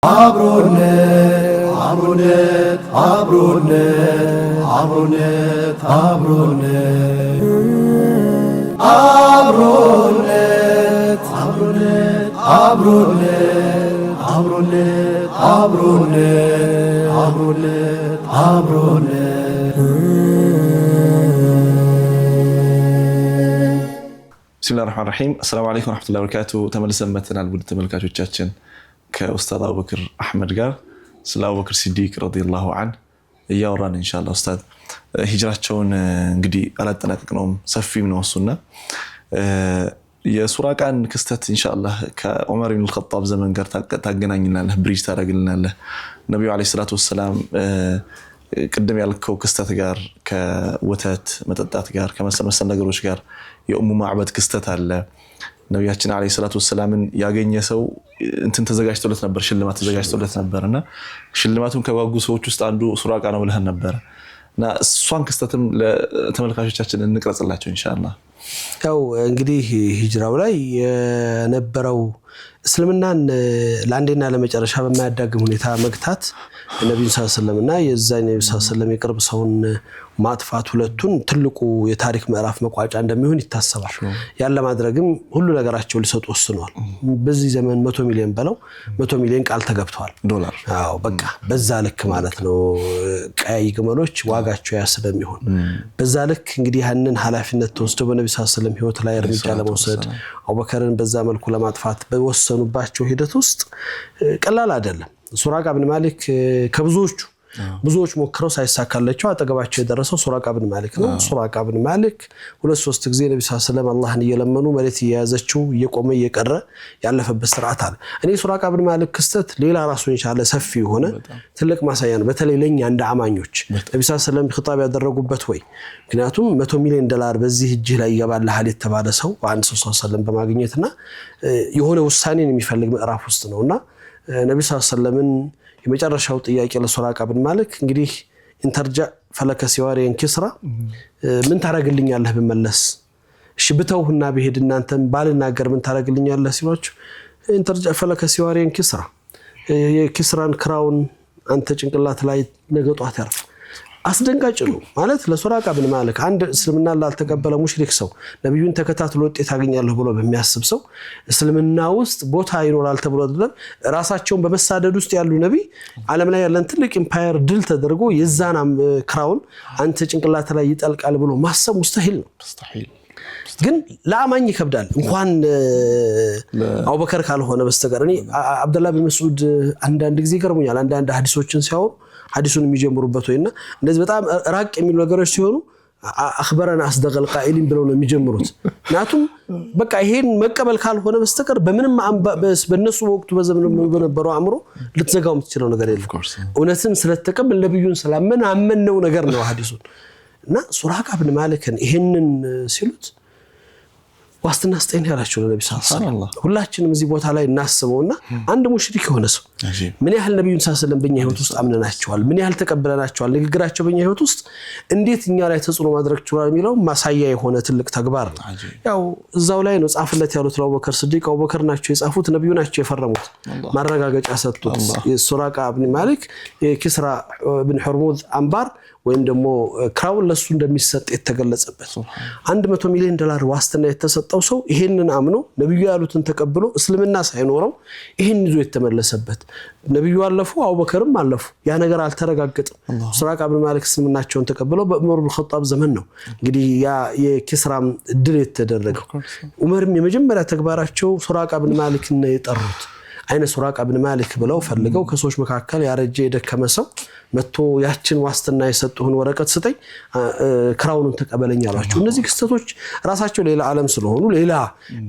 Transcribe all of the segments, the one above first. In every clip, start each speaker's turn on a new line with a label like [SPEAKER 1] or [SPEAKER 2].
[SPEAKER 1] አብሮነት አብሮነት አብሮነት አብሮነት አብሮነት አብሮነት አብሮነት አብሮነት አብሮነት አብሮነት አብሮነት አብሮነት
[SPEAKER 2] ብስሚላሂ ረህማኒ ረሂም። አሰላሙ አለይኩም ወራህመቱላሂ ወበረካቱ። ተመልሰን መጥተናል ውድ ተመልካቾቻችን ከኡስታዝ አቡበክር አህመድ ጋር ስለ አቡበክር ሲዲቅ ረዲየላሁ ዐንሁ እያወራን ኢንሻአላህ። ኡስታዝ ሂጅራቸውን እንግዲህ አላጠናቀቅነውም፣ ሰፊም ነው እሱና የሱራቃን ክስተት ኢንሻአላህ ከዑመር ኢብኑ አልኸጣብ ዘመን ጋር ታገናኝልናለህ፣ ብሪጅ ታደርግልናለህ። ነብዩ አለይሂ ሰላቱ ወሰላም ቅድም ያልከው ክስተት ጋር ከወተት መጠጣት ጋር ከመሰል ነገሮች ጋር የኡሙ ማዕበድ ክስተት አለ። ነብያችን አለይሂ ሰላቱ ወሰላምን ያገኘ ሰው እንትን ተዘጋጅቶለት ነበር፣ ሽልማት ተዘጋጅቶለት ነበርና ሽልማቱን ከጓጉ ሰዎች ውስጥ አንዱ ሱራቃ ነው ብለህ ነበርና እሷን ክስተትም ለተመልካቾቻችን እንቅረጽላቸው ኢንሻአላህ።
[SPEAKER 3] ያው እንግዲህ ሂጅራው ላይ የነበረው እስልምናን ለአንዴና ለመጨረሻ በማያዳግም ሁኔታ መግታት ነብዩ ሰለላሁ ዐለይሂ ወሰለምና የዛን ነብዩ ሰለላሁ ዐለይሂ ወሰለም የቅርብ ሰውን ማጥፋት ሁለቱን ትልቁ የታሪክ ምዕራፍ መቋጫ እንደሚሆን ይታሰባል። ያለ ማድረግም ሁሉ ነገራቸው ሊሰጡ ወስነዋል። በዚህ ዘመን 100 ሚሊዮን በለው 100 ሚሊዮን ቃል ተገብቷል ዶላር። አዎ በቃ በዛ ልክ ማለት ነው። ቀይ ግመሎች ዋጋቸው ያ ስለሚሆን በዛ ልክ እንግዲህ ያንን ኃላፊነት ተወስደው በነብዩ ሰለላሁ ዐለይሂ ወሰለም ህይወት ላይ እርምጃ ለመውሰድ አቡበከርን በዛ መልኩ ለማጥፋት በወሰኑባቸው ሂደት ውስጥ ቀላል አይደለም። ሱራቃ ብን ማሊክ ብዙዎች ሞክረው ሳይሳካላቸው አጠገባቸው የደረሰው ሱራቃ ብን ማሊክ ነው። ሱራቃ ብን ማሊክ 2-3 ጊዜ ነብዩ ሰለላሁ ዐለይሂ ወሰለም አላህን እየለመኑ መሬት እየያዘችው እየቆመ እየቀረ ያለፈበት ስርዓት አለ። እኔ ሱራቃ ብን ማሊክ ክስተት ሌላ ራሱን የቻለ ሰፊ የሆነ ትልቅ ማሳያ ነው። በተለይ ለኛ እንደ አማኞች ነብዩ ሰለላሁ ዐለይሂ ወሰለም ኺጣብ ያደረጉበት ወይ ምክንያቱም 100 ሚሊዮን ዶላር በዚህ እጅ ላይ ይገባልሃል የተባለ ሰው አንድ ሰው ሰለላሁ ዐለይሂ ወሰለም በማግኘትና የሆነ ውሳኔን የሚፈልግ ምዕራፍ ውስጥ ነውና ነብዩ ሰለላሁ ዐለይሂ ወሰለምን የመጨረሻው ጥያቄ ለሱራቃ ብን ማሊክ እንግዲህ ኢንተርጃ ፈለከ ሲዋሪን ኪስራ ምን ታረግልኛለህ በመለስ እሺ ብተውህና በሄድ እናንተም ባልናገር ምን ታረግልኛለህ ሲሏቸው ኢንተርጃ ፈለከ ሲዋሪን ኪስራ የኪስራን ክራውን አንተ ጭንቅላት ላይ ነገጧት ያርፍ። አስደንጋጭ ነው ማለት ለሱራቃ ብን ማሊክ አንድ እስልምና ላልተቀበለ ሙሽሪክ ሰው ነብዩን ተከታትሎ ወጤት አገኛለሁ ብሎ በሚያስብ ሰው እስልምና ውስጥ ቦታ ይኖራል ተብሎ አይደለም ራሳቸውን በመሳደድ ውስጥ ያሉ ነብይ ዓለም ላይ ያለን ትልቅ ኢምፓየር ድል ተደርጎ የዛናም ክራውን አንተ ጭንቅላት ላይ ይጠልቃል ብሎ ማሰብ ሙስተሂል ነው። ግን ለአማኝ ይከብዳል እንኳን አቡበከር ካልሆነ በስተቀር። እኔ አብደላህ ብን መስዑድ አንዳንድ ጊዜ ይገርሙኛል። አንዳንድ ሐዲሶችን ሲያወሩ ሐዲሱን የሚጀምሩበት ወይና እንደዚህ በጣም ራቅ የሚሉ ነገሮች ሲሆኑ አخبرنا اصدق القائلين ብለው ነው የሚጀምሩት። ናቱም በቃ ይሄን መቀበል ካልሆነ በስተቀር በምንም በነሱ ወቅቱ በዘመኑ በነበረው አምሮ ልትዘጋው የምትችለው ነገር የለም። እውነትን ስለተቀበል ነብዩን ሰላምን አመነው ነገር ነው ሐዲሱን። እና ሱራቃ ብን ማሊክን ይሄንን ሲሉት ዋስትና ስጠኝ ያላቸው ነብዩ ሰለላሁ ዐለይሂ ወሰለም ሁላችንም እዚህ ቦታ ላይ እናስበውና አንድ ሙሽሪክ የሆነ ሰው ምን ያህል ነብዩን ሰለላሁ ዐለይሂ ወሰለም በእኛ ህይወት ውስጥ አምነናቸዋል፣ ምን ያህል ተቀበለናቸዋል፣ ንግግራቸው በእኛ ህይወት ውስጥ እንዴት እኛ ላይ ተጽዕኖ ማድረግ ይችላል የሚለው ማሳያ የሆነ ትልቅ ተግባር ነው። ያው እዛው ላይ ነው ጻፍለት ያሉት ለአቡበከር ሲዲቅ አቡበከር ናቸው የጻፉት፣ ነብዩ ናቸው የፈረሙት፣ ማረጋገጫ ሰጡት። የሱራቃ ብን ማሊክ የኪስራ ብን ሁርሙዝ አንባር ወይም ደግሞ ክራውን ለሱ እንደሚሰጥ የተገለጸበት 100 ሚሊዮን ዶላር ዋስትና የተሰጠው ሰው ይሄንን አምኖ ነብዩ ያሉትን ተቀብሎ እስልምና ሳይኖረው ይሄን ይዞ የተመለሰበት ነብዩ አለፉ አቡበከርም አለፉ ያ ነገር አልተረጋገጠም። ሱራቃ ብን ማሊክ እስልምናቸውን ተቀብለው በዑመር ኢብኑ አልኸጣብ ዘመን ነው እንግዲህ ያ የኪስራም ድል የተደረገው። ዑመርም የመጀመሪያ ተግባራቸው ሱራቃ ብን ማሊክን የጠሩት አይነ ሱራቃ ብን ማሊክ ብለው ፈልገው ከሶች መካከል ያረጀ የደከመ ሰው መጥቶ ያችን ዋስትና የሰጡህን ወረቀት ስጠኝ ክራውንን ተቀበለኝ አሏቸው። እነዚህ ክስተቶች ራሳቸው ሌላ ዓለም ስለሆኑ ሌላ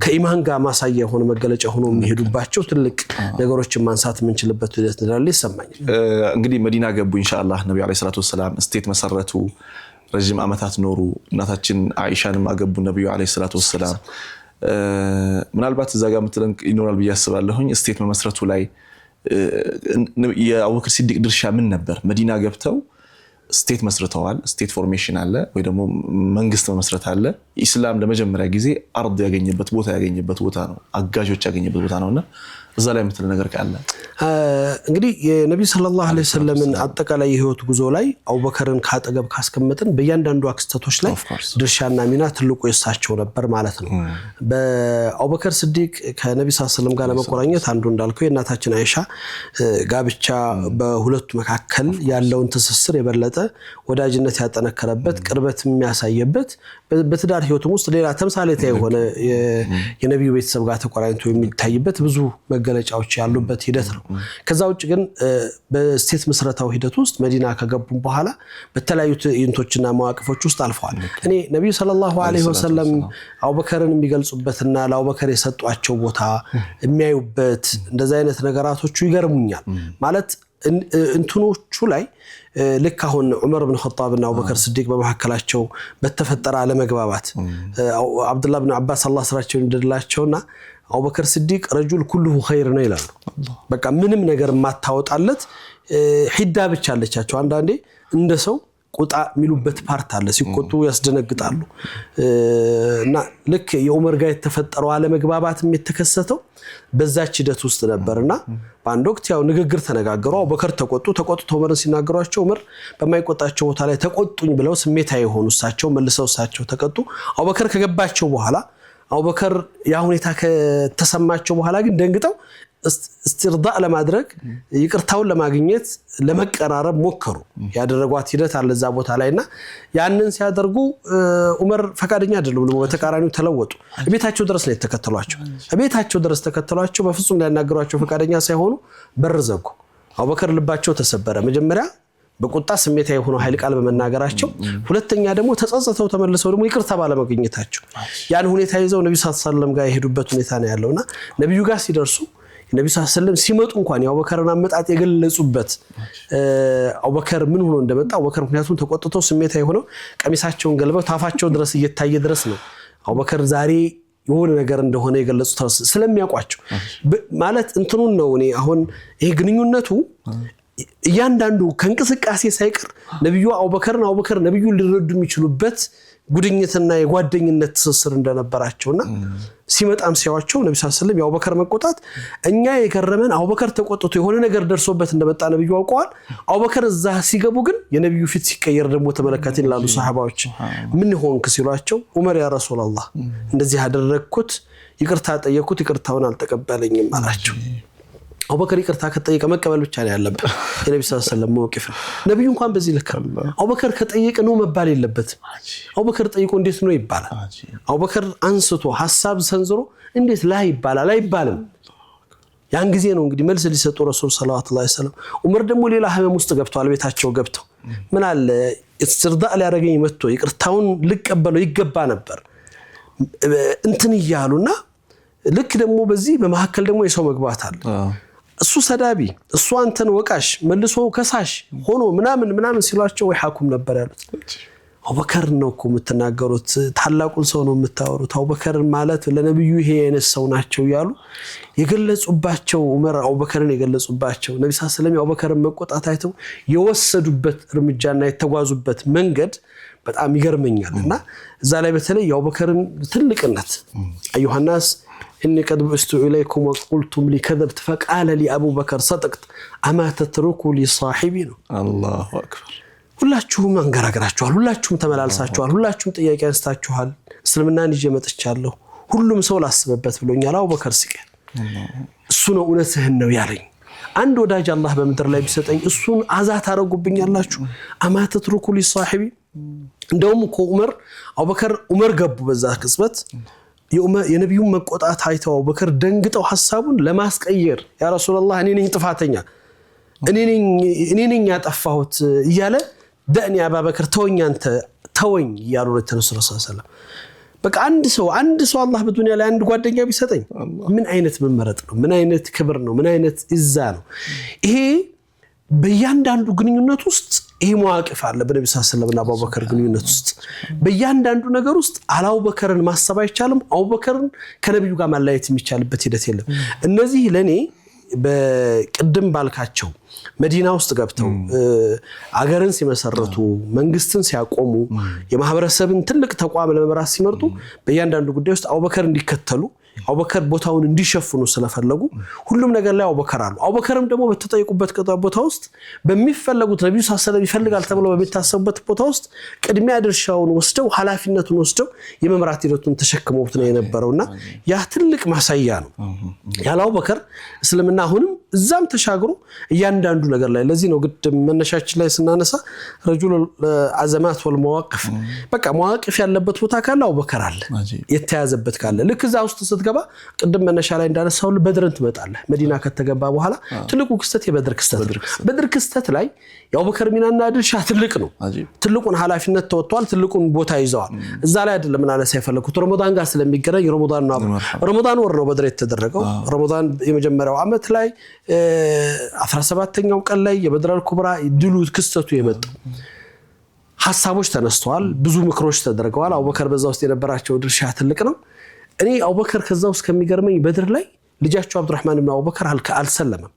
[SPEAKER 3] ከኢማን ጋር ማሳያ የሆነ መገለጫ ሆኖ የሚሄዱባቸው ትልቅ ነገሮችን ማንሳት የምንችልበት ሂደት እንዳለ ይሰማኛል።
[SPEAKER 2] እንግዲህ መዲና ገቡ ኢንሻአላህ ነብዩ አለይሂ ሰላቱ ወሰላም ስቴት መሰረቱ፣ ረጅም ዓመታት ኖሩ። እናታችን አይሻንም አገቡ ነብዩ አለይሂ ሰላቱ ወሰላም። ምናልባት እዛ ጋር ምትለን ይኖራል ብዬ አስባለሁኝ ስቴት መመስረቱ ላይ የአቡበክር ሲዲቅ ድርሻ ምን ነበር? መዲና ገብተው ስቴት መስርተዋል። ስቴት ፎርሜሽን አለ ወይ ደግሞ መንግስት መመስረት አለ። ኢስላም ለመጀመሪያ ጊዜ አርድ ያገኘበት ቦታ ነው፣ አጋጆች ያገኘበት ቦታ ነውና እዛ ላይ የምትል ነገር ካለ
[SPEAKER 3] እንግዲህ የነብዩ ሰለላሁ ዐለይሂ ወሰለምን አጠቃላይ የህይወት ጉዞ ላይ አቡበከርን ካጠገብ ካስቀመጥን በእያንዳንዱ አክስተቶች ላይ ድርሻና ሚና ትልቁ የሳቸው ነበር ማለት ነው። በአቡበከር ስዲቅ ከነብዩ ሰለላሁ ዐለይሂ ወሰለም ጋር ለመቆራኘት አንዱ እንዳልከው የእናታችን አይሻ ጋብቻ በሁለቱ መካከል ያለውን ትስስር የበለጠ ወዳጅነት ያጠነከረበት ቅርበት የሚያሳየበት በትዳር ህይወቱም ውስጥ ሌላ ተምሳሌታዊ የሆነ የነብዩ ቤተሰብ ጋር ተቆራኝቶ የሚታይበት ብዙ መገለጫዎች ያሉበት ሂደት ነው። ከዛ ውጭ ግን በስቴት መስረታው ሂደት ውስጥ መዲና ከገቡ በኋላ በተለያዩ ትዕይንቶችና መዋቅፎች ውስጥ አልፈዋል። እኔ ነብዩ ሰለላሁ ዐለይሂ ወሰለም አቡበከርን የሚገልጹበትና ለአቡበከር የሰጧቸው ቦታ የሚያዩበት እንደዛ አይነት ነገራቶቹ ይገርሙኛል። ማለት እንትኖቹ ላይ ልክ አሁን ዑመር ኢብኑ ኸጣብ እና አቡበከር ስዲቅ በመሐከላቸው በተፈጠረ አለመግባባት አብዱላህ ኢብኑ አባስ አላህ ስራቸው እንደላቸውና አቡበከር ስዲቅ ረጁል ኩሉሁ ኸይር ነው ይላሉ። በቃ ምንም ነገር ማታወጣለት ሂዳ ብቻ አለቻቸው። አንዳንዴ እንደ ሰው ቁጣ ሚሉበት ፓርት አለ፣ ሲቆጡ ያስደነግጣሉ። እና ልክ የዑመር ጋር የተፈጠረው አለመግባባትም የተከሰተው በዛች ሂደት ውስጥ ነበርና በአንድ ወቅት ያው ንግግር ተነጋገሩ። አቡበከር ተቆጥቶ ዑመርን ሲናገሯቸው ዑመር በማይቆጣቸው ቦታ ላይ ተቆጡኝ ብለው ስሜታዊ ሆኑ። እሳቸው መልሰው እሳቸው ተቀጡ። አቡበከር ከገባቸው በኋላ አቡበከር ያ ሁኔታ ከተሰማቸው በኋላ ግን ደንግጠው استرضاء ለማድረግ ይቅርታውን ለማግኘት ለመቀራረብ ሞከሩ። ያደረጓት ሂደት አለ እዛ ቦታ ላይና ያንን ሲያደርጉ ዑመር ፈቃደኛ አይደሉም። በተቃራኒው ተለወጡ። ቤታቸው ድረስ ነው የተከተሏቸው። ቤታቸው ድረስ ተከተሏቸው። በፍጹም ሊያናገሯቸው ፈቃደኛ ሳይሆኑ በር ዘጉ። አቡበከር ልባቸው ተሰበረ። መጀመሪያ በቁጣ ስሜታዊ ሆኖ ኃይል ቃል በመናገራቸው፣ ሁለተኛ ደግሞ ተጸጸተው ተመልሰው ደግሞ ይቅርታ ባለማግኘታቸው ያን ሁኔታ ይዘው ነብዩ ሰለላሁ ዐለይሂ ወሰለም ጋር የሄዱበት ሁኔታ ነው ያለውና ነብዩ ጋር ሲደርሱ ነብዩ ሰለላሁ ዐለይሂ ወሰለም ሲመጡ እንኳን የአቡበከርን አመጣጥ የገለጹበት አቡበከር ምን ሆኖ እንደመጣ አቡበከር ምክንያቱም ተቆጥተው ስሜታዊ ሆነው ቀሚሳቸውን ገልበው ታፋቸው ድረስ እየታየ ድረስ ነው አቡበከር ዛሬ የሆነ ነገር እንደሆነ የገለጹት ስለሚያውቋቸው ማለት እንትኑን ነው። እኔ አሁን ይሄ ግንኙነቱ እያንዳንዱ ከንቅስቃሴ ሳይቀር ነብዩ አቡበከር ነብዩ ሊረዱ የሚችሉበት ጉድኝትና የጓደኝነት ትስስር እንደነበራቸውና ሲመጣም ሲያዋቸው ነብዩ ሰለላሁ ዐለይሂ ወሰለም የአቡበከር መቆጣት እኛ የከረመን አቡበከር ተቆጥቶ የሆነ ነገር ደርሶበት እንደመጣ ነብዩ አውቀዋል። አቡበከር እዛ ሲገቡ ግን የነብዩ ፊት ሲቀየር ደግሞ ተመለከተን ላሉ ሰሃባዎች ምን ሆንክ ሲሏቸው ዑመር ያ ረሱላህ እንደዚህ አደረኩት፣ ይቅርታ ጠየቁት፣ ይቅርታውን አልተቀበለኝም አላቸው። አቡበከር ይቅርታ ከጠየቀ መቀበል ብቻ ነው ያለበት የነብዩ ሰለላሁ ዐለይሂ ወሰለም መውቂፍ። ነብዩ እንኳን በዚህ ልክ አቡበከር ከጠየቀ ነው መባል የለበትም። አቡበከር ጠይቆ እንዴት ነው ይባላል? አቡበከር አንስቶ ሐሳብ ሰንዝሮ እንዴት ላይ ይባላል? አይባልም። ያን ጊዜ ነው እንግዲህ መልስ ሊሰጡ ረሱል ሰለላሁ ዐለይሂ ወሰለም። ዑመር ደግሞ ሌላ ህመም ውስጥ ገብቷል። ቤታቸው ገብተው ምን አለ استرضاء ሊያረጋኝ መጥቶ ይቅርታውን ልቀበለው ይገባ ነበር እንትን ይያሉና ልክ ደግሞ በዚህ በመሐከል ደግሞ የሰው መግባት አለ። እሱ ሰዳቢ እሱ አንተን ወቃሽ መልሶ ከሳሽ ሆኖ ምናምን ሲሏቸው ወይሐኩም ነበር ያሉት። አቡበከር ነው እኮ የምትናገሩት፣ ታላቁን ሰው ነው የምታወሩት። አቡበከር ማለት ለነብዩ ይሄ አይነት ሰው ናቸው ያሉ የገለጹባቸው ዑመር አቡበከርን የገለጹባቸው ነብዩ ሰለላሁ ዐለይሂ ወሰለም አቡበከርን መቆጣት አይተው የወሰዱበት እርምጃና የተጓዙበት መንገድ በጣም ይገርመኛልና እዛ ላይ በተለይ የአቡበከርን ትልቅነት አዩሃናስ إني قد بعثت إليكم وقلتم لي كذبت فقال لي أبو بكر صدقت أما تتركوا لي صاحبين. الله أكبر. ሁላችሁም አንገራግራችኋል፣ ሁላችሁም ተመላልሳችኋል፣ ሁላችሁም ጥያቄ አንስታችኋል። እስልምናን ይዤ መጥቻለሁ፣ ሁሉም ሰው ላስበበት ብሎኛል። አቡበከር ሲቀር እሱ ነው እውነትህን ነው ያለኝ። አንድ ወዳጅ አላህ በመድር ላይ ቢሰጠኝ እሱን አዛት አረጉብኛላችሁ። أما تتركوا لي صاحبين. እንደውም እኮ ዑመር ገቡ በዛ ቅጽበት የነብዩን መቆጣት አይተው አቡበከር ደንግጠው ሐሳቡን ለማስቀየር ያ ረሱላህ እኔ ነኝ ጥፋተኛ እኔ ነኝ ያጠፋሁት እያለ ደእኒ አቡበከር ተወኝ አንተ ተወኝ ያሉ ረሱል ሰለላሁ ዐለይሂ ወሰለም። በቃ አንድ ሰው አላህ በዱንያ ላይ አንድ ጓደኛ ቢሰጠኝ ምን አይነት መመረጥ ነው? ምን አይነት ክብር ነው? ምን አይነት ኢዛ ነው? ይሄ በእያንዳንዱ ግንኙነት ውስጥ ይሄ መዋቅፍ አለ። በነብዩ ሰለላሁ ዐለይሂ ወሰለም እና አቡበከር ግንኙነት ውስጥ በእያንዳንዱ ነገር ውስጥ አቡበከርን ማሰብ አይቻልም። አቡበከርን ከነብዩ ጋር ማላየት የሚቻልበት ሂደት የለም። እነዚህ ለኔ በቅድም ባልካቸው መዲና ውስጥ ገብተው አገርን ሲመሰረቱ መንግስትን ሲያቆሙ የማህበረሰብን ትልቅ ተቋም ለመምራት ሲመርጡ በእያንዳንዱ ጉዳይ ውስጥ አቡበከር እንዲከተሉ አቡበከር ቦታውን እንዲሸፍኑ ስለፈለጉ ሁሉም ነገር ላይ አቡበከር አሉ። አቡበከርም ደግሞ በተጠይቁበት ቦታ ውስጥ በሚፈልጉት ነብዩ ሰለላሁ ዐለይሂ ወሰለም ይፈልጋል ተብሎ በሚታሰቡበት ቦታ ውስጥ ቅድሚያ ድርሻውን ወስደው ኃላፊነቱን ወስደው የመምራት ሂደቱን ተሸክመውት ነው የነበረውና ያ ትልቅ ማሳያ ነው። ያለ አቡበከር እስልምና አሁንም እዛም ተሻግሮ እያንዳንዱ ነገር ላይ ለዚህ ነው ግድ መነሻችን ላይ ስናነሳ ረጁል አዘማት ወልመዋቅፍ በቃ መዋቅፍ ያለበት ቦታ ካለ አቡበከር አለ የተያዘበት ካለ ልክ እዛ ውስጥ ስትገባ ቅድም መነሻ ላይ እንዳነሳው በድርን ትመጣለህ መዲና ከተገባ በኋላ ትልቁ ክስተት የበድር ክስተት በድር ክስተት ላይ የአቡበከር ሚናና ድርሻ ትልቅ ነው ትልቁን ኃላፊነት ተወጥቷል ትልቁን ቦታ ይዘዋል እዛ ላይ አይደለም ምናነሳ የፈለኩት ረመዳን ጋር ስለሚገናኝ ረመዳን ወር ነው በድር የተደረገው ረመዳን የመጀመሪያው አመት ላይ 17ኛው ቀን ላይ የበድር አልኩብራ ድሉ ክስተቱ የመጣው ሐሳቦች ተነስተዋል ብዙ ምክሮች ተደረገዋል አቡበከር በዛ ውስጥ የነበራቸው ድርሻ ትልቅ ነው እኔ አቡበከር ከዛ ውስጥ ከሚገርመኝ በድር ላይ ልጃቸው አብዱራህማን ኢብኑ አቡበከር አልሰለመም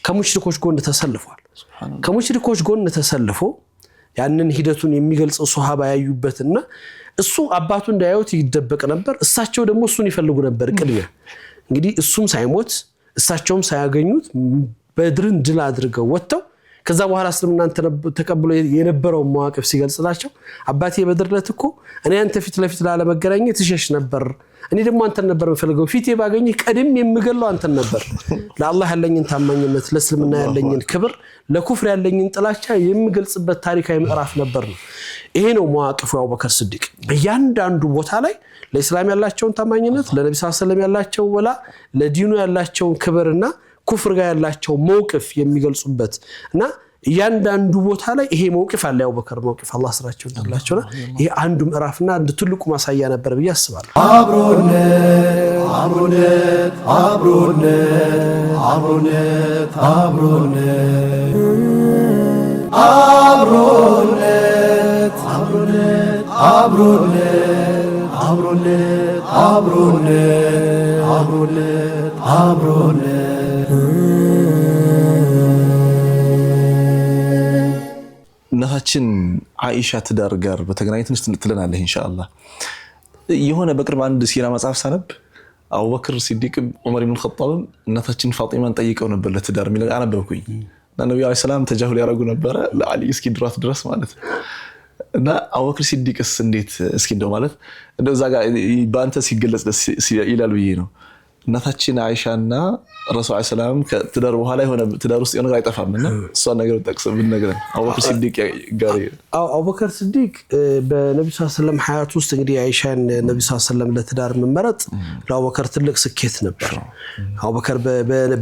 [SPEAKER 3] ከሙሽሪኮች ጎን ተሰልፏል ከሙሽሪኮች ጎን ተሰልፎ ያንን ሂደቱን የሚገልጽ ሱሐባ ያዩበትና እሱ አባቱ እንዳያዩት ይደበቅ ነበር እሳቸው ደግሞ እሱን ይፈልጉ ነበር ቅድሚያ እንግዲህ እሱም ሳይሞት እሳቸውም ሳያገኙት በድርን ድል አድርገው ወጥተው ከዛ በኋላ እስልምናን ተቀብሎ የነበረው መዋቅፍ ሲገልጽላቸው አባቴ በድርለት እኮ እኔ አንተ ፊት ለፊት ላለመገናኘት ትሸሽ ነበር እኔ ደግሞ አንተን ነበር መፈልገው ፊቴ ባገኘ ቀድም የምገለው አንተን ነበር ለአላህ ያለኝን ታማኝነት ለእስልምና ያለኝን ክብር ለኩፍር ያለኝን ጥላቻ የምገልጽበት ታሪካዊ ምዕራፍ ነበር ነው ይሄ ነው መዋቅፉ አቡበከር ሲዲቅ በእያንዳንዱ ቦታ ላይ ለእስላም ያላቸውን ታማኝነት ለነብዩ ሰለላሁ ዐለይሂ ወሰለም ያላቸው ወላ ለዲኑ ያላቸው ክብርና ኩፍር ጋር ያላቸው መውቅፍ የሚገልጹበት እና እያንዳንዱ ቦታ ላይ ይሄ መውቅፍ አለ አቡበከር መውቅፍ አላህ ስራቸው እንደላቸውና ይሄ አንዱ ምዕራፍና አንዱ ትልቁ ማሳያ ነበር ብዬ አስባለሁ
[SPEAKER 2] እናታችን አይሻ ትዳር ጋር በተገናኘት ትለናለህ ኢንሻአላህ የሆነ በቅርብ አንድ ሲራ መጽሐፍ ሳነብ አቡበክር ሲዲቅ ዑመር ኢብኑ ኸጣብ እናታችን ፋጢማን ጠይቀው ነበር ለትዳር ሚል አነበብኩኝ እና ነብዩ አለይሂ ሰላም ተጃሁል ያረጉ ነበር ለአሊ እስኪ ድራት ድረስ ማለት እና አቡበክር ሲዲቅስ እንዴት እስኪ እንደው ማለት እንደው እዛ ጋር ባንተ ሲገለጽ ደስ ይላል ብዬ ነው እናታችን አይሻና ረሱል ሰላም ከትዳር በኋላ የሆነ ትዳር ውስጥ የሆነ ነገር አይጠፋምና እሷ ነገር ተጠቅሰብን ነገር አቡበክር ሲዲቅ ጋር
[SPEAKER 3] አቡበክር ሲዲቅ በነብዩ ሰለላሁ ዐለይሂ ወሰለም ሐያት ውስጥ እንግዲህ አይሻን ነብዩ ሰለላሁ ዐለይሂ ወሰለም ለትዳር መመረጥ ለአቡበክር ትልቅ ስኬት ነበር አቡበክር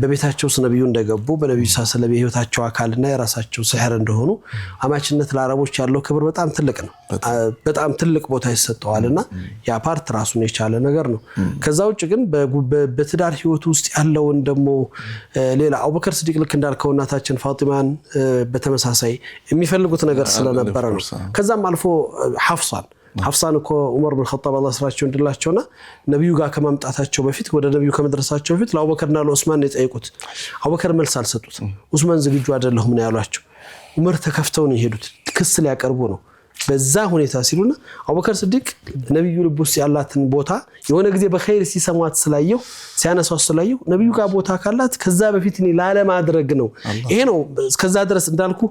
[SPEAKER 3] በቤታቸው ነብዩ እንደገቡ በነብዩ ሰለላሁ ዐለይሂ ወሰለም የህይወታቸው አካልና የራሳቸው ስህር እንደሆኑ አማችነት ለአረቦች ያለው ክብር በጣም ትልቅ ነው በጣም ትልቅ ቦታ ይሰጠዋልና ያ ፓርት ራሱን የቻለ ነገር ነው ከዛ ውጭ ግን በትዳር ህይወት ውስጥ ያለው ደሞ ሌላ አቡበከር ሲዲቅ ልክ እንዳልከው እናታችን ፋጢማን በተመሳሳይ የሚፈልጉት ነገር ስለነበረ ነው ከዛም አልፎ ሐፍሳን እኮ ዑመር ኢብኑ ኸጣብ አላህ ስራቸው እንደላቸውና ነብዩ ጋር ከማምጣታቸው በፊት ወደ ነብዩ ከመድረሳቸው በፊት ለአቡበከርና ለዑስማን የጠየቁት አቡበከር መልስ አልሰጡት ዑስማን ዝግጁ አይደለሁም ነው ያሏቸው ዑመር ተከፍተው ነው የሄዱት ክስ ሊያቀርቡ ነው በዛ ሁኔታ ሲሉና አቡበከር ሲዲቅ ነብዩ ልብ ውስጥ ያላትን ቦታ የሆነ ጊዜ በخير ሲሰማት ስላየው ሲያነሳው ስላየው ነብዩ ጋር ቦታ ካላት ከዛ በፊት እኔ ላለማድረግ ነው ይሄ ነው እስከዛ ድረስ እንዳልኩ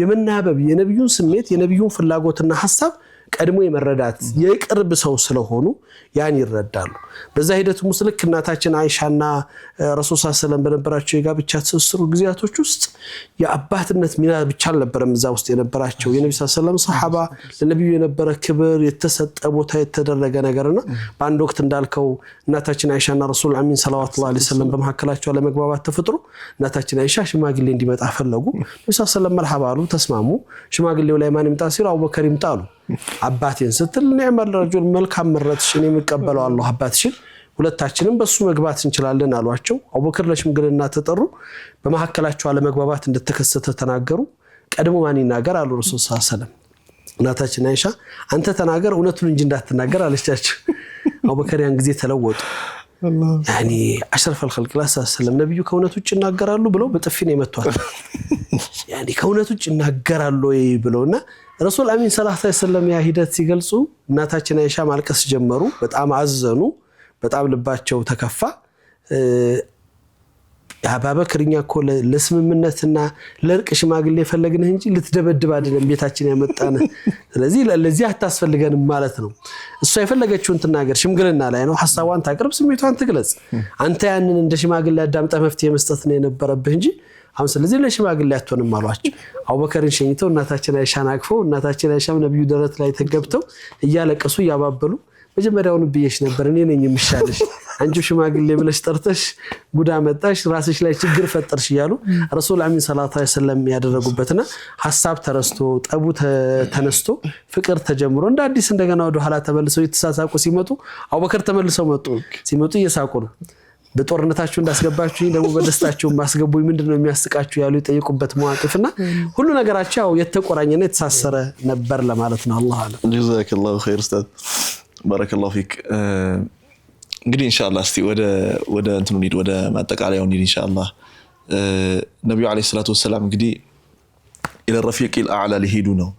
[SPEAKER 3] የመናበብ የነብዩን ስሜት የነብዩን ፍላጎትና ሐሳብ ቀድሞ የመረዳት የቅርብ ሰው ስለሆኑ ያን ይረዳሉ በዛ ሂደት ሙስልክ እናታችን አይሻና ረሱል ሰለላሁ ዐለይሂ ወሰለም በነበራቸው የጋብቻ ትስስሩ ግዚያቶች ውስጥ የአባትነት ሚና ብቻ አልነበረም እዛ ውስጥ የነበራቸው የነብዩ ሰለላሁ ዐለይሂ ወሰለም ሱሐባ ለነብዩ የነበረ ክብር የተሰጠ ቦታ የተደረገ ነገርና በአንድ ወቅት እንዳልከው እናታችን አይሻና ረሱል አሚን ሰለላሁ ዐለይሂ ወሰለም በመሐከላቸው ለመግባባት ተፈጥሮ እናታችን አይሻ ሽማግሌ እንዲመጣ ፈለጉ ነብዩ ሰለላሁ ዐለይሂ ወሰለም መርሐባ አሉ ተስማሙ ሽማግሌው ላይ ማን ይምጣ ሲሉ አቡበከር ይምጣሉ አባቴን ስትል ነዕመል ረጁል መልካም ምረጥሽ እኔ የምቀበለው አላህ አባትሽን ሁለታችንም በሱ መግባት እንችላለን አሏቸው አቡበከር ለሽምግልና ተጠሩ በመሐከላቸው ለመግባባት እንደተከሰተ ተናገሩ ቀድሞ ማን ይናገር አሉ ረሱል ሰለላሁ ዐለይሂ ወሰለም እናታችን አይሻ አንተ ተናገር እውነቱን እንጂ እንዳትናገር አለቻቸው አቡበከር ያን ጊዜ ተለወጡ ያኒ አሽረፍ الخلق ሰለም ነብዩ ከእውነቱ ውጭ ይናገራሉ ብለው በጥፊ ነው የመቷት ያኒ ከእውነቱ ውጭ ይናገራሉ ብለውና ረሱል አሚን ሰለላሁ ዐለይሂ ወሰለም ያ ሂደት ሲገልጹ እናታችን አይሻ ማልቀስ ጀመሩ በጣም አዘኑ በጣም ልባቸው ተከፋ አባበክርኛ እኮ ለስምምነትና ለርቅ ሽማግሌ ፈለግነህ እንጂ ልትደበድብ አይደለም ቤታችን ያመጣነ ስለዚህ ለዚህ አታስፈልገንም ማለት ነው እሷ የፈለገችውን ተናገር ሽምግልና ላይ ነው ሐሳቧን ታቀርብ ስሜቷን ትግለጽ አንተ ያንን እንደ ሽማግሌ አዳምጣ መፍትሄ መስጠት ነው የነበረብህ እንጂ አሁን ስለዚህ ለሽማግሌ አትሆንም አሏቸው አቡበከርን ሸኝተው እናታችን አይሻን አቅፈው እናታችን አይሻም ነብዩ ደረት ላይ ተገብተው እያለቀሱ ያባበሉ መጀመሪያውን ብዬሽ ነበር እኔ ነኝ የምሻለሽ አንቺ ሽማግሌ ብለሽ ጠርተሽ ጉዳ መጣሽ ራስሽ ላይ ችግር ፈጠርሽ ይያሉ ረሱል አሚን ሰለላሁ ዐለይሂ ወሰለም ያደረጉበትና ሐሳብ ተረስቶ ጠቡ ተነስቶ ፍቅር ተጀምሮ እንደ አዲስ እንደገና ወደ ኋላ ተመልሰው የተሳሳቁ ሲመጡ አቡበከር ተመልሰው መጡ ሲመጡ እየሳቁ ነው በጦርነታችሁ እንዳስገባችሁኝ ደግሞ በደስታችሁ ማስገቡኝ ምንድነው የሚያስቃችሁ ያሉ ይጠይቁበት መዋቅፍና ሁሉ ነገራቸው የተቆራኘና የተሳሰረ ነበር ለማለት ነው አላህ አለ
[SPEAKER 2] ጀዛከላሁ ኸይር ኡስታዝ ባረከላሁ ፊክ እንግዲህ ኢንሻአላህ እስቲ ወደ እንትኑ ኒድ ወደ ማጠቃለያው ኒድ ኢንሻአላህ ነብዩ አለይሂ ሰላቱ ወሰለም እንግዲህ ኢለ ረፊቅ الأعلى ሊሄዱ ነው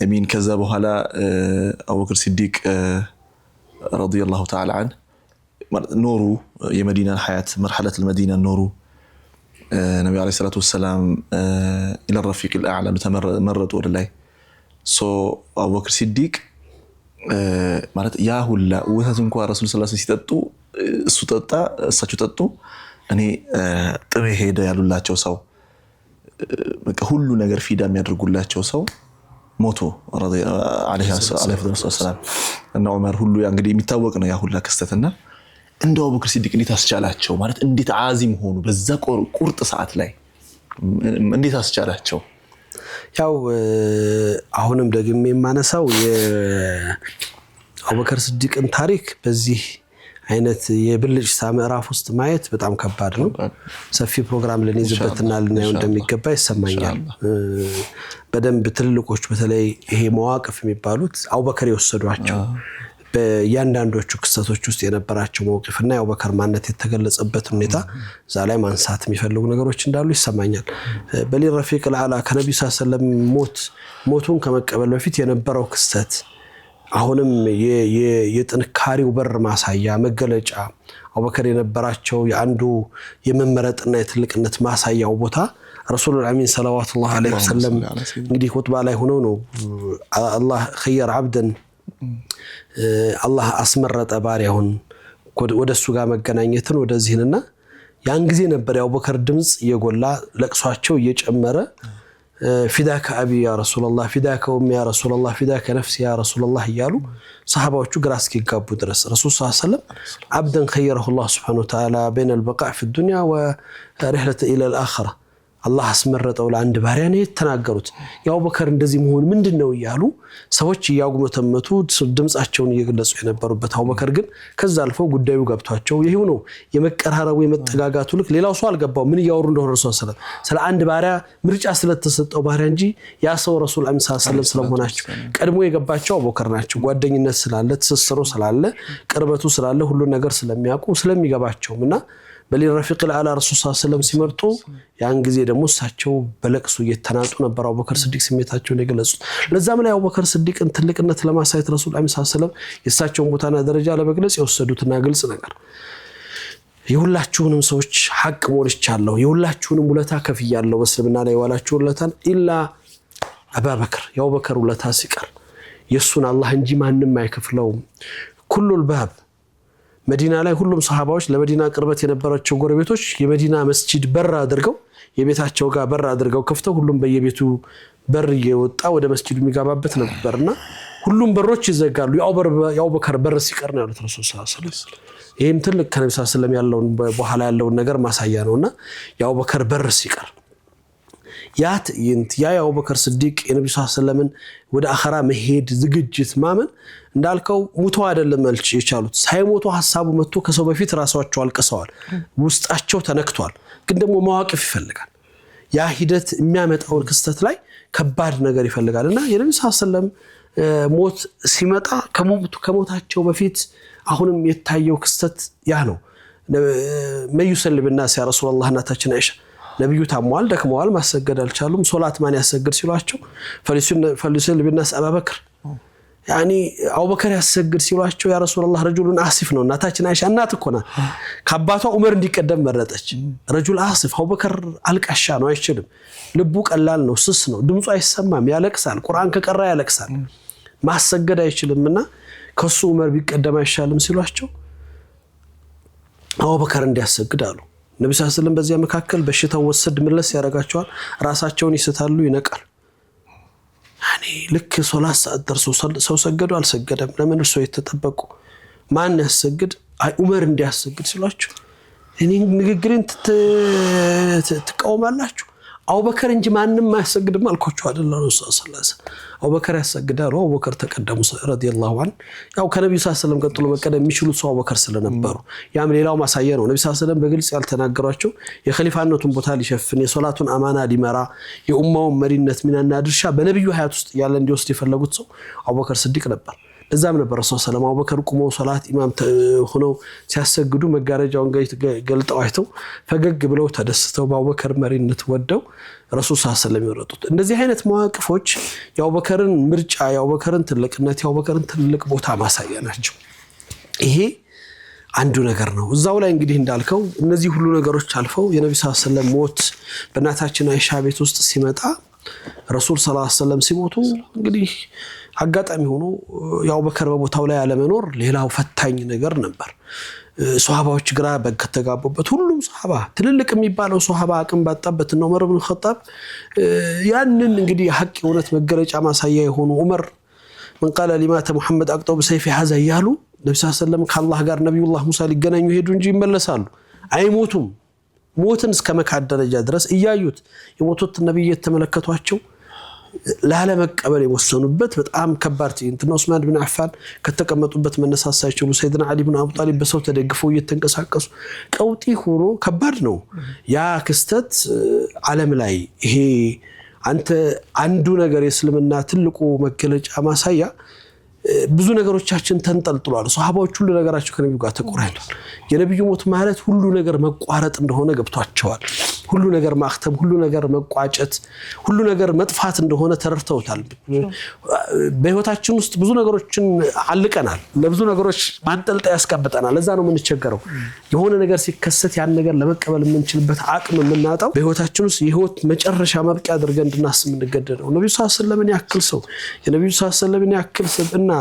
[SPEAKER 2] አሚን ከዛ በኋላ አቡበክር ሲዲቅ ረዲየላሁ ተዓላ ዐን ኖሩ የመዲናን ሐያት مرحله المدينه ኖሩ ነብዩ አለይሂ ሰላቱ ወሰለም ኢለ ረፊቅ الأعلى ተመረጡ ወደ ላይ አቡበክር ሲዲቅ ማለት ያ ሁላ ወተት እንኳን ረሱል ሰለላሁ ዐለይሂ ወሰለም ሲጠጡ እሱ ጠጣ እሳቸው ጠጡ እኔ ጥሬ ሄደ ያሉላቸው ሰው በቃ ሁሉ ነገር ፊዳ የሚያደርጉላቸው ሰው ሞቶ አለይሂ ሰላም እና ዑመር ሁሉ ያ እንግዲህ የሚታወቅ ነው ያ ሁላ ክስተትና እንደው አቡበክር ሲዲቅ እንዴት አስቻላቸው ማለት እንዴት ዓዚም ሆኑ በዛ ቁርጥ ሰዓት ላይ እንዴት አስቻላቸው
[SPEAKER 3] ያው አሁንም ደግሜ የማነሳው የአቡበከር ሲዲቅን ታሪክ በዚህ አይነት የብልጭ ምዕራፍ ውስጥ ማየት በጣም ከባድ ነው ሰፊ ፕሮግራም ለኔዝበትና ለናየው እንደሚገባ ይሰማኛል በደንብ ትልልቆች በተለይ ይሄ መዋቅፍ የሚባሉት አቡበከር የወሰዷቸው በያንዳንዶቹ ክስተቶች ውስጥ የነበራቸው መዋቅፍና የአቡበከር ማንነት የተገለጸበት ሁኔታ ዛላይ ማንሳት የሚፈልጉ ነገሮች እንዳሉ ይሰማኛል በሊ ረፊቅ الأعلى ከነብዩ ሰለላሁ ዐለይሂ ወሰለም ሞቱን ከመቀበል በፊት የነበረው ክስተት አሁንም የጥንካሬው በር ማሳያ መገለጫ አቡበከር የነበራቸው የአንዱ የመመረጥና የትልቅነት ማሳያው ቦታ ረሱል አሚን ሰለላሁ ዐለይሂ ወሰለም እንግዲህ ኹጥባ ላይ ሆነው ነው አላህ خير عبدا አላህ አስመረጠ ባሪያውን ወደሱ ጋር መገናኘትን ወደዚህንና ያን ጊዜ ነበር የአቡበከር ድምጽ የጎላ ለቅሷቸው እየጨመረ ፊዳከ አቢ ያ ረሱላህ ፊዳከ ኡሚ ያ ረሱላህ ፊዳከ ነፍሲ ያ ረሱላህ ይያሉ ሰሃባዎቹ ግራ እስኪጋቡ ድረስ ረሱል ሰለላሁ ዐለይሂ ወሰለም عبدا خيره الله سبحانه وتعالى بين البقاء في الدنيا ورحلة الى الاخره አላህ አስመረጠው ለአንድ ባሪያ ነው የተናገሩት የአቡበከር እንደዚህ መሆን ምንድነው ይያሉ ሰዎች ያጉመተመቱ ድምጻቸውን እየገለጹ የነበሩበት አቡበከር ግን ከዛ አልፈው ጉዳዩ ገብቷቸው ይሄው ነው የመቀራረቡ የመጠጋጋቱ ልክ ሌላው ሰው አልገባው ምን ያወሩ እንደሆነ ረሱል ሰለላሁ ዐለይሂ ወሰለም ስለ አንድ ባሪያ ምርጫ ስለተሰጠው ባሪያ እንጂ ያ ሰው ረሱል ሰለላሁ ዐለይሂ ወሰለም ስለሆናቸው ቀድሞ የገባቸው አቡበከር ናቸው ጓደኝነት ስላለ ተሰሰሩ ስላለ ቅርበቱ ስላለ ሁሉ ነገር ስለሚያውቁ ስለሚገባቸውና በሊ ረፊቅ الأعلى ረሱል ሰለላሁ ዐለይሂ ወሰለም ሲመርጡ ያን ጊዜ ደግሞ እሳቸው በለቅሱ እየተናጡ ነበር አቡበከር ሲዲቅ ስሜታቸውን የገለጹት ለዛም ላይ አቡበከር ሲዲቅን ትልቅነት ለማሳየት ረሱል ሰለላሁ ዐለይሂ ወሰለም የእሳቸውን ቦታና ደረጃ ለመግለጽ የወሰዱትና ግልጽ ነገር የሁላችሁንም ሰዎች ሐቅ ሞልቻለሁ የሁላችሁንም ውለታ ከፍያለሁ በእስልምና ላይ ዋላችሁ ውለታን ኢላ አቡበከር የአቡበከር ውለታ ሲቀር የሱን አላህ እንጂ ማንንም አይከፍለው ኩሉል ባብ መዲና ላይ ሁሉም ሰሃባዎች ለመዲና ቅርበት የነበራቸው ጎረቤቶች የመዲና መስጂድ በር አድርገው የቤታቸው ጋር በር አድርገው ከፍተው ሁሉም በየቤቱ በር እየወጣ ወደ መስጂዱ የሚጋባበት ነበርና ሁሉም በሮች ይዘጋሉ የአቡበከር በር ሲቀር ነው ያሉት ረሱል ሰለላሁ ዐለይሂ ወሰለም ይሄም ትልቅ ከነብዩ ሰለላሁ ዐለይሂ ወሰለም ያለውን በኋላ ያለውን ነገር ማሳያ ነውና የአቡበከር በር ሲቀር ያት የአቡበከር ሲዲቅ የነብዩ ሰለላሁ ዐለይሂ ወሰለም ወደ አኺራ መሄድ ዝግጅት ማመን እንዳልከው ሙቶ አይደለም መልጭ የቻሉት ሳይሞቱ ሐሳቡ መጥቶ ከሰው በፊት ራሳቸው አልቀሰዋል ውስጣቸው ተነክቷል ግን ደግሞ መዋቅፍ ይፈልጋል ያ ሂደት የሚያመጣው ክስተት ላይ ከባድ ነገር ይፈልጋልና የነብዩ ሰለላሁ ዐለይሂ ወሰለም ሞት ሲመጣ ከሞታቸው በፊት አሁንም የታየው ክስተት ያ ነው መይሰልብና ያ ረሱላህ እናታችን አይሻ ነብዩ ታሟል ደክመዋል ማሰገድ አልቻሉም ሶላት ማን ያሰግድ ሲሏቸው ፈሊሰል ቢናስ አቡበከር يعني أبو بكر يسجد سيلواشو يا رسول الله رجل آسف ነው እናታችን አይሻ እናት እኮ ናት ከአባቷ ዑመር እንዲቀደም መረጠች رجل آسف أبو بكر አልቃሻ ነው አይችልም ልቡ ቀላል ነው ስስ ነው ድምጹ አይሰማም ያለቅሳል ቁርአን ከቀራ ያለቅሳል ማሰገድ አይችልምና ከሱ ዑመር ቢቀደም አይሻልም ሲሏቸው አቡ በከር እንዲያሰግድ አሉ ነብዩ ሰለላሁ ዐለይሂ ወሰለም በዚያ መካከል በሽታው ወሰድ መለስ ያረጋቸዋል ራሳቸውን ይስታሉ ይነቃል ያኔ ልክ ሶላት ሰዓት ደርሶ ሰው ሰገዱ አልሰገደም ለምን እርሱ የተጠበቁ ማን ያሰግድ አይ ዑመር እንዲያሰግድ ሲሏቸው እኔ ንግግርን ተቃውማላችሁ አቡ በከር እንጂ ማንንም ማያሰግድም አልኳቸው አይደል ረሱል ሰለላሁ ዐለይሂ ወሰለም አቡ በከር ያሰግዳሉ አቡ በከር ተቀደሙ ረዲየላሁ ዐን ያው ከነብዩ ሰለላሁ ዐለይሂ ወሰለም ቀጥሎ መቀደም የሚችሉት ሰው አቡ በከር ስለነበሩ ያም ሌላው ማሳያ ነው ነብዩ ሰለላሁ ዐለይሂ ወሰለም በግልጽ ያልተናገሯቸው የኸሊፋነቱን ቦታ ሊሸፍን የሶላቱን አማና ሊመራ የኡማው መሪነት ሚናና ድርሻ በነብዩ ሀያት ውስጥ ያለ እንዲወስድ የፈለጉት ሰው አቡ በከር ስዲቅ ነበር ለዛም ነበር ረሱል ሰለላሁ ዐለይሂ ወሰለም አቡ በከር ቆመው ሶላት ኢማም ሆነው ሲያሰግዱ መጋረጃውን ገልጠው አይተው ፈገግ ብለው ተደስተው በአቡ በከር መሪነት ወደው ረሱል ሰለላሁ ዐለይሂ ወሰለም ይወረጡት እንደዚህ አይነት መዋቅፎች የአቡ በከርን ምርጫ የአቡ በከርን ትልቅነት የአቡ በከርን ትልቅ ቦታ ማሳያ ናቸው ይሄ አንዱ ነገር ነው እዛው ላይ እንግዲህ እንዳልከው እነዚህ ሁሉ ነገሮች አልፈው የነብዩ ሰለላሁ ዐለይሂ ወሰለም ሞት በእናታችን አይሻ ቤት ውስጥ ሲመጣ ረሱል ሰለላሁ ዐለይሂ ወሰለም ሲሞቱ እንግዲህ አጋጣሚ ሆኖ ያው በከር በቦታው ላይ ያለመኖር ሌላው ፈታኝ ነገር ነበር ሱሐባዎች ግራ በከተጋቡበት ሁሉም ሱሐባ ትልልቅ የሚባለው ሱሐባ አቅም ባጣበት ነው ዑመር ኢብኑ ኸጣብ ያንን እንግዲህ ሐቅ የሆነት መገለጫ ማሳያ የሆኑ ዑመር من قال لمات محمد اقطع بسيف هذا ያሉ ነብዩ ሰለላሁ ዐለይሂ ወሰለም ከአላህ ጋር ነብዩላህ ሙሳ ሊገናኙ ሄዱ እንጂ ይመለሳሉ አይሞቱም ሞትን እስከ መካድ ደረጃ ድረስ እያዩት የሞቱት ነብይ የተመለከቷቸው ላለ መቀበል የወሰኑበት በጣም ከባድ እንትና ዑስማን ኢብኑ አፋን ከተቀመጡበት መነሳሳቸው ሰይድና አሊ ኢብኑ አቡ ጣሊብ በሰው ተደግፈው እየተንቀሳቀሱ ቀውጢ ሆኖ ከባድ ነው ያ ክስተት ዓለም ላይ ይሄ አንተ አንዱ ነገር የእስልምና ትልቁ መገለጫ ማሳያ ብዙ ነገሮቻችን ተንጠልጥሏል ሱሐባዎች ሁሉ ነገራቸው ከነብዩ ጋር ተቆራኝቷል የነብዩ ሞት ማለት ሁሉ ነገር መቋረጥ እንደሆነ ገብቷቸዋል ሁሉ ነገር ማክተም ሁሉ ነገር መቋጨት ሁሉ ነገር መጥፋት እንደሆነ ተረድተውታል በህይወታችን ውስጥ ብዙ ነገሮችን አልቀናል ለብዙ ነገሮች ማንጠልጣይ ያስቀምጠናል ለዛ ነው ምን ቸገረው የሆነ ነገር ሲከሰት ያን ነገር ለመቀበል የምንችልበት አቅም የምናጣው በህይወታችን ውስጥ የህይወት መጨረሻ ማብቂያ አድርገን እንድናስብ እንገደደው ነብዩ ሰለላሁ ዐለይሂ ወሰለም ያክል ሰው የነብዩ ሰለላሁ ዐለይሂ ወሰለም ያክል ሰብና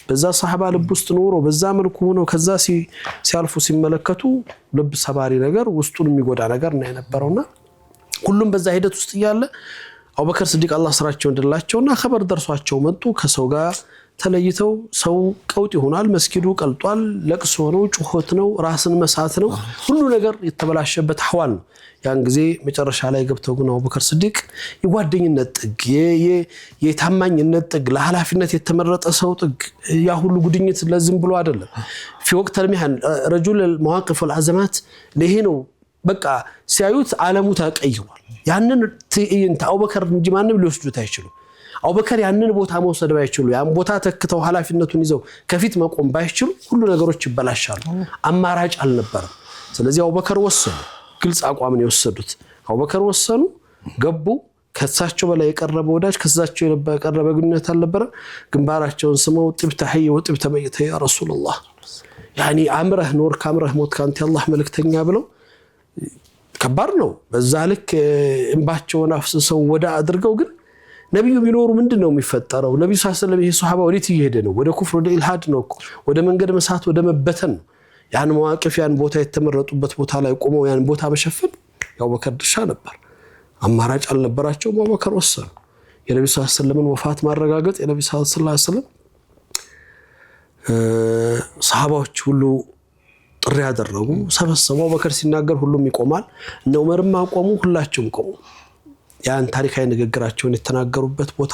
[SPEAKER 3] በዛ ሱሐባ ልብ ውስጥ ኖሮ በዛ መልኩ ሆኖ ከዛ ሲያልፉ ሲመለከቱ ልብ ሰባሪ ነገር ውስጡን የሚጎዳ ነገር ነው የነበረውና ሁሉም በዛ ሂደት ውስጥ ያለ አቡ በከር ስዲቅ አላህ ስራቸው እንደላቸውና خبر ደርሷቸው መጡ ከሰው ጋር ተለይተው ሰው ቀውጥ ይሆናል መስጊዱ ቀልጧል ለቅሶ ነው ጩኸት ነው ራስን መሳት ነው ሁሉ ነገር የተበላሸበት ሐዋል ነው ያን ጊዜ መጨረሻ ላይ ገብተው ግን አቡ በከር ስዲቅ የጓደኝነት ጥግ የታማኝነት ጥግ ለሐላፊነት የተመረጠ ሰው ጥግ ያ ሁሉ ጉድኝት ለዝም ብሎ አይደለም في وقت المحن رجل المواقف والعزمات ለይሄ ነው በቃ ሲያዩት ዓለሙ ተቀይሯል ያንን ትዕይንት አቡ በከር እንጂ ማንም ሊወስዱት አይችሉ አቡ በከር ያንን ቦታ መውሰድ ባይችሉ ያን ቦታ ተክተው ሐላፊነቱን ይዘው ከፊት መቆም ባይችሉ ሁሉ ነገሮች ይበላሻሉ አማራጭ አልነበረም ስለዚህ አቡ በከር ወሰኑ ግልጽ አቋም ነው የወሰዱት አቡ በከር ወሰኑ ገቡ ከሳቸው በላይ የቀረበ ወዳጅ ከሳቸው የቀረበ ግንኙነት አልነበረ ግንባራቸውን ስመው ጥብተህይ ወጥብተመይተ ያ ረሱላህ ያኒ አምረህ ኖር ካምረህ ሞት ካንተ አላህ መልእክተኛ ብለው ከባድ ነው በዛ ልክ እንባቸውን አፍስሰው ወዳ አድርገው ግን ነብዩ ቢኖሩ ምንድነው የሚፈጠረው ነብዩ ሰለላሁ ዐለይሂ ወሰለም ይሄ ሱሐባ ወዴት ይሄደ ነው ወደ ኩፍር ወደ ኢልሃድ ነው ወደ መንገድ መሳት ወደ መበተን ያን መዋቅፍ ያን ቦታ የተመረጡበት ቦታ ላይ ቆመው ያን ቦታ በሸፈን ያው በከር ድርሻ ነበር አማራጭ አልነበራቸው አቡ በከር ወሰኑ የነብዩ ሰለላሁ ዐለይሂ ወሰለም ወፋት ማረጋገጥ የነብዩ ሰለላሁ ዐለይሂ ወሰለም ሱሐባዎች ሁሉ ጥሪ ያደረጉ ሰበሰቡ አቡ በከር ሲናገር ሁሉም ይቆማል ነው ዑመርም አቆሙ ሁላችሁም ቆሙ ያን ታሪካዊ ንግግራቸውን የተናገሩበት ቦታ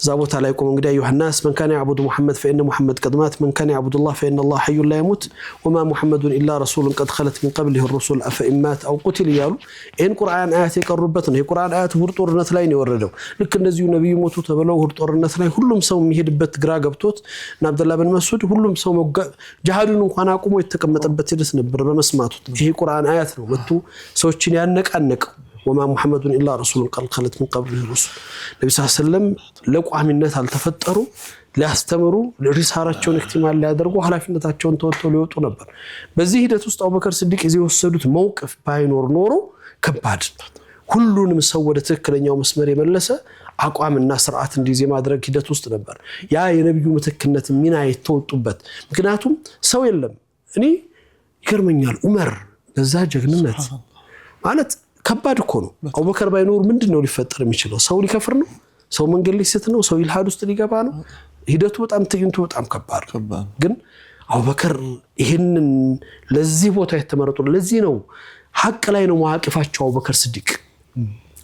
[SPEAKER 3] ዛ ቦታ ላይ ቆሙ እንግዲህ ዮሐንስ من كان يعبد محمد فإن محمد قد مات من كان يعبد الله فإن الله حي لا يموت وما محمد إلا رسول قد خلت من قبله الرسل أفإن مات أو قتل ያሉ ይሄን ቁርአን አያት የቀሩበት ነው የቁርአን አያት ሁር ጦርነት ላይ ነው የወረደው ልክ እንደዚሁ ነብዩ ሞቱ ተብለው ሁር ጦርነት ላይ ሁሉም ሰው የሚሄድበት ግራ ገብቶት እና አብዱላህ ብን መስዑድ ሁሉም ሰው ጂሃዱን እንኳን አቁሞ የተቀመጠበት ሂደት ነበር በመስማቱ ይሄ ቁርአን አያት ነው መጥቶ ሰዎችን ያነቃነቀው ወማ ሙሐመዱን ኢላ ረሱሉን ቀድ ኸለት ሚን ቀብሊሂ ሩሱል ነብዩ ሰለላሁ ዐለይሂ ወሰለም ለቋሚነት አልተፈጠሩ ሊያስተምሩ ሪሳላቸውን ኢክቲማል ሊያደርጉ ኃላፊነታቸውን ተወጥተው ሊወጡ ነበር። በዚህ ሂደት ውስጥ አቡበከር ሲዲቅ የወሰዱት መውቅፍ ባይኖር ኖሮ ከባድ ሁሉንም ሰው ወደ ትክክለኛው መስመር የመለሰ አቋምና ስርዓት እንዲይዝ ማድረግ ሂደት ውስጥ ነበር። ያ የነብዩ ምትክነት ሚና የተወጡበት ምክንያቱም ሰው የለም። እኔ ይገርመኛል ዑመር በዛ ጀግንነት ማለት ከባድ እኮ ነው። አቡበከር ባይኖር ምንድነው ሊፈጠር የሚችለው? ሰው ሊከፍር ነው? ሰው መንገድ ሊስት ነው? ሰው ኢልሃድ ውስጥ ሊገባ ነው? ሂደቱ በጣም ትዕይንቱ በጣም ከባድ ግን አቡበከር ይሄንን ለዚህ ቦታ የተመረጡ ለዚህ ነው ሐቅ ላይ ነው መዋቅፋቸው። አቡበከር ሲዲቅ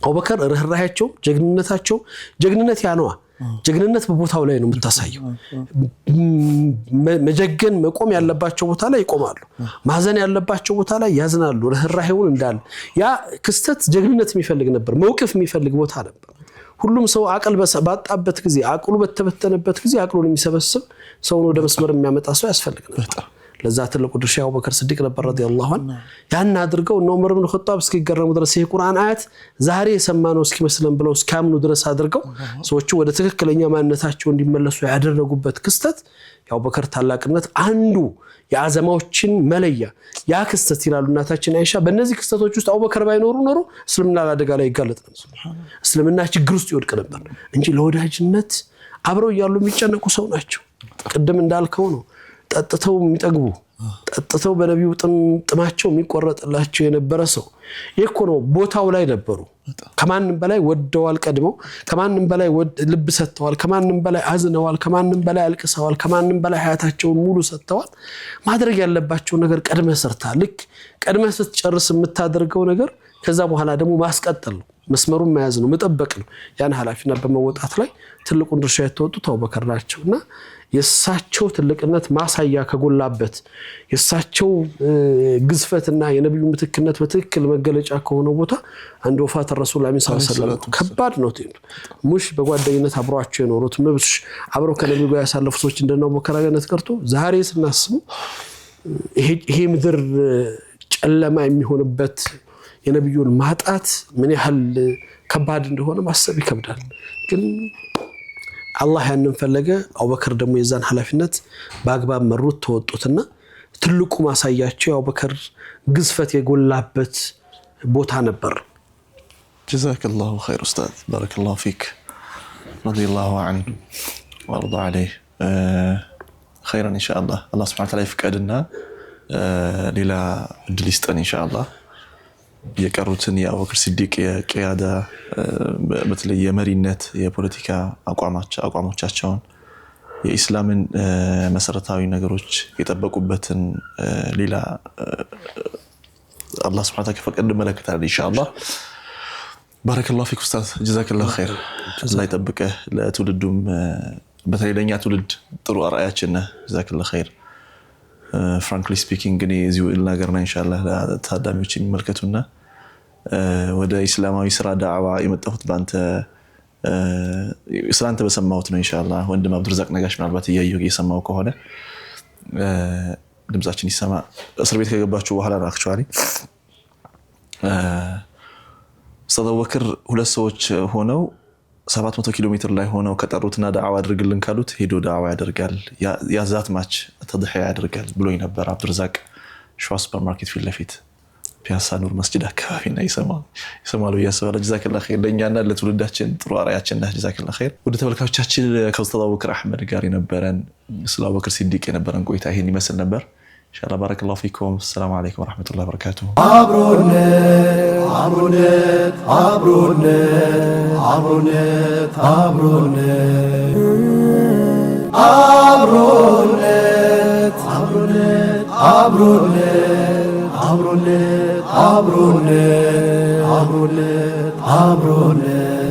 [SPEAKER 3] አቡበከር ርህራሄያቸው ጀግንነታቸው ጀግንነት ያነዋ ጀግንነት በቦታው ላይ ነው የምታሳየው። መጀገን መቆም ያለባቸው ቦታ ላይ ይቆማሉ፣ ማዘን ያለባቸው ቦታ ላይ ያዝናሉ። ርህራሄውን እንዳለ ያ ክስተት ጀግንነት የሚፈልግ ነበር፣ መውቅፍ የሚፈልግ ቦታ ነበር። ሁሉም ሰው አቅል ባጣበት ጊዜ አቅሉ በተበተነበት ጊዜ አቅሉን የሚሰበስብ ሰውን ወደ መስመር የሚያመጣ ሰው ያስፈልግ ነበር። ለዛ ትልቁ ድርሻ አቡበከር ሲዲቅ ነበር ረዲየላሁ ዐንሁ። ያን አድርገው ነው ዑመር ኢብኑ ኸጣብ እስኪገረሙ ድረስ ይሄ ቁርአን አያት ዛሬ የሰማነው እስኪመስለን ብለው እስካምኑ ድረስ አድርገው ሰዎቹ ወደ ትክክለኛ ማንነታቸው እንዲመለሱ ያደረጉበት ክስተት የአቡበከር ታላቅነት አንዱ የአዘማዎችን መለያ ያ ክስተት ይላሉ እናታችን አይሻ። በእነዚህ ክስተቶች ውስጥ አቡበከር ባይኖሩ ኖሮ እስልምና ለአደጋ ላይ ይጋለጥ ነበር፣ እስልምና ችግር ውስጥ ይወድቅ ነበር እንጂ ለወዳጅነት አብረው ያሉ የሚጨነቁ ሰው ናቸው። ቅድም እንዳልከው ነው ጠጥተው የሚጠግቡ ጠጥተው በነብዩ ጥማቸው የሚቆረጥላቸው የነበረ ሰው ይሄኮ ነው። ቦታው ላይ ነበሩ። ከማንንም በላይ ወደዋል፣ ቀድመው ከማንንም በላይ ልብ ሰጥተዋል፣ ከማንንም በላይ አዝነዋል፣ ከማንንም በላይ አልቅሰዋል፣ ከማንንም በላይ ሀያታቸውን ሙሉ ሰጥተዋል። ማድረግ ያለባቸው ነገር ቀድመህ ሰርተሃል። ልክ ቀድመህ ስትጨርስ የምታደርገው ነገር ከዛ በኋላ ደግሞ ማስቀጠል ነው፣ መስመሩን መያዝ ነው፣ መጠበቅ ነው። ያን ኃላፊነት በመወጣት ላይ ትልቁን ድርሻ የተወጡት አቡበከር ናቸውና የሳቸው ትልቅነት ማሳያ ከጎላበት የሳቸው ግዝፈትና የነብዩ ምትክነት በትክክል መገለጫ ከሆነ ቦታ አንድ ወፋት ረሱል ሰለላሁ ዐለይሂ ወሰለም ከባድ ነው። ሙሽ በጓደኝነት አብሯቸው የኖሩት ምብሽ አብረው ከነብዩ ጋር ያሳለፉ ሰዎች እንደነው አቡበከር ገነት ቀርቶ ዛሬ ስናስቡ ይሄ ምድር ጨለማ የሚሆንበት የነብዩን ማጣት ምን ያህል ከባድ እንደሆነ ማሰብ ይከብዳል። ግን አላህ ያንን ፈለገ። አቡበከር ደግሞ የዛን ኃላፊነት በአግባብ መሩት ተወጡትና ትልቁ ማሳያቸው አቡበከር ግዝፈት የጎላበት ቦታ ነበር።
[SPEAKER 2] ጀዛከላሁ ኸይር ኡስታዝ ባረከላሁ ፊክ ረዲየላሁ ዐንሁ ወርዳ ዐለይህ ኸይራን ኢንሻአላህ። አላህ ሱብሓነሁ ወተዓላ ይፍቀድና ሌላ እድል ይስጠን ኢንሻአላህ። የቀሩትን የአቡበከር ሲዲቅ የቂያዳ በተለይ የመሪነት የፖለቲካ አቋሞቻቸውን የኢስላምን መሰረታዊ ነገሮች የጠበቁበትን ሌላ አላህ ሱብሓነሁ ወተዓላ ከፈቀደ እንመለከታለን ኢንሻአላህ። ባረከላሁ ፊክ ኡስታዝ ጀዛከላሁ ኸይር። አላህ ይጠብቅህ። ለትውልዱም በተለይ ለኛ ትውልድ ጥሩ አርአያችን ነህ። ጀዛከላሁ ኸይር። frankly speaking ግን እዚሁ ልናገርና ኢንሻአላህ ለታዳሚዎች የሚመልከቱና ወደ እስላማዊ ስራ ዳዕዋ የመጣሁት ባንተ ስላንተ በሰማሁት ነው ኢንሻአላህ። ወንድም አብዱርዛቅ ነጋሽ ምናልባት እየሰማው ከሆነ ድምጻችን ይሰማ። እስር ቤት ከገባችሁ በኋላ ነው actually ኡስታዝ አቡበከር ሁለት ሰዎች ሆነው 700 ኪሎ ሜትር ላይ ሆነው ከጠሩትና ዳዕዋ አድርግልን ካሉት ሄዶ ዳዕዋ ያደርጋል፣ ያዛት ማች ተድሂያ ያደርጋል ብሎኝ ነበር። አብዱርዛቅ ሸዋ ሱፐርማርኬት ፊት ለፊት ፒያሳ ኑር መስጂድ አካባቢና ይሰማሉ ያሰባለ። ጀዛከላሁ ኸይር። ለኛና ለትውልዳችን ጥሩ አርአያችን ነህ። ጀዛከላሁ ኸይር። ወደ ተመልካቾቻችን ከኡስታዝ አቡበከር አህመድ ጋር የነበረን ስለ አቡበከር ሲዲቅ የነበረን ቆይታ ይሄን ይመስል ነበር። ኢንሻአላህ ባረከላሁ ፊኩም። ሰላም አለይኩም ወራህመቱላሂ ወበረካቱሁ። አብሮነት አብሮነት አብሮነት አብሮነት አብሮነት አብሮነት አብሮነት አብሮነት አብሮነት አብሮነት አብሮነት